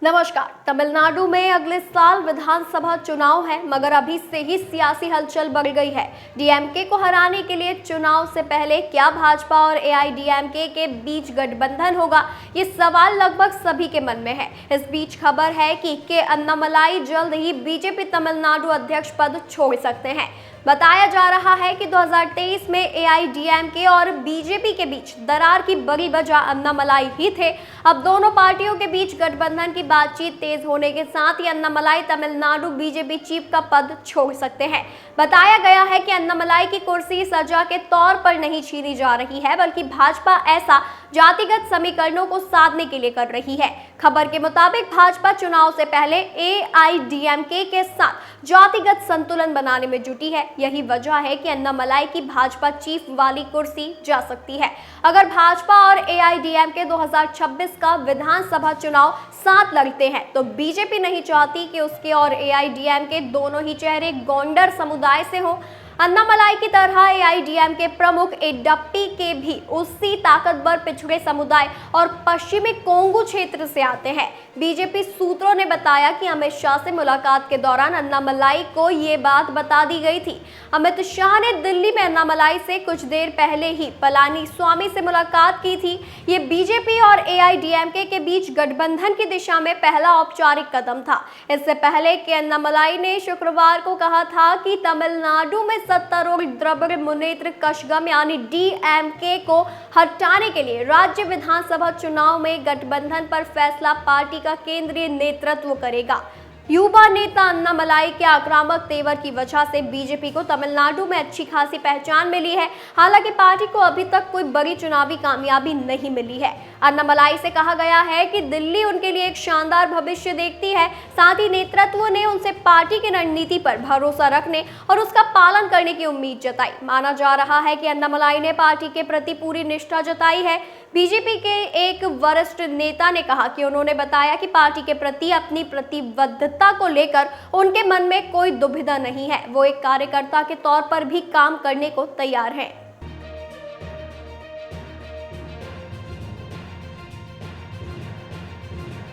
नमस्कार। तमिलनाडु में अगले साल विधानसभा चुनाव है, मगर अभी से ही सियासी हलचल बढ़ गई है। डीएमके को हराने के लिए चुनाव से पहले क्या भाजपा और एआईडीएमके के बीच गठबंधन होगा, ये सवाल लगभग सभी के मन में है। इस बीच खबर है कि के अन्नामलाई जल्द ही बीजेपी तमिलनाडु अध्यक्ष पद छोड़ सकते हैं। बताया जा रहा है कि 2023 में एआईडीएमके और बीजेपी के बीच दरार की बड़ी वजह अन्नामलाई ही थे। अब दोनों पार्टियों के बीच गठबंधन की बातचीत तेज होने के साथ ही अन्नामलाई तमिलनाडु बीजेपी चीफ का पद छोड़ सकते हैं। बताया गया है कि अन्नामलाई की कुर्सी सजा के तौर पर नहीं छीनी जा रही है, बल्कि भाजपा ऐसा जातिगत समीकरणों को साधने के लिए कर रही है। खबर के मुताबिक भाजपा चुनाव से पहले एआईडीएमके के साथ जातिगत संतुलन बनाने में जुटी है। यही वजह है कि अन्नामलाई की भाजपा चीफ वाली कुर्सी जा सकती है। अगर भाजपा और एआईडीएमके 2026 का विधानसभा चुनाव साथ लड़ते हैं तो बीजेपी नहीं चाहती कि उसके और एआईडीएमके दोनों ही चेहरे गोंडर समुदाय से हों। अन्नामलाई की तरह एआईडीएमके प्रमुख एडप्पी के भी उसी ताकतवर पिछड़े समुदाय और पश्चिमी कोंगू क्षेत्र से आते हैं। बीजेपी सूत्रों ने बताया कि अमित शाह से मुलाकात के दौरान अन्नामलाई को ये बात बता दी गई थी। अमित शाह ने दिल्ली में अन्नामलाई से कुछ देर पहले ही पलानी स्वामी से मुलाकात की थी। ये बीजेपी और एआईडीएमके के बीच गठबंधन की दिशा में पहला औपचारिक कदम था। इससे पहले कि अन्नामलाई ने शुक्रवार को कहा था कि तमिलनाडु में सत्तारूढ़ द्रविड़ मुनेत्र कषगम यानी डीएमके को हटाने के लिए राज्य विधानसभा चुनाव में गठबंधन पर फैसला पार्टी का केंद्रीय नेतृत्व करेगा। युवा नेता अन्नामलाई के आक्रामक तेवर की वजह से बीजेपी को तमिलनाडु में अच्छी खासी पहचान मिली है। हालांकि पार्टी को अभी तक कोई बड़ी चुनावी कामयाबी नहीं मिली है। अन्नामलाई से कहा गया है कि दिल्ली उनके लिए एक शानदार भविष्य देखती है। साथ ही नेतृत्व ने उनसे पार्टी की रणनीति पर भरोसा रखने और उसका पालन करने की उम्मीद जताई। माना जा रहा है कि अन्नामलाई ने पार्टी के प्रति पूरी निष्ठा जताई है। बीजेपी के एक वरिष्ठ नेता ने कहा कि उन्होंने बताया कि पार्टी के प्रति अपनी प्रतिबद्धता को लेकर उनके मन में कोई दुविधा नहीं है। वो एक कार्यकर्ता के तौर पर भी काम करने को तैयार हैं।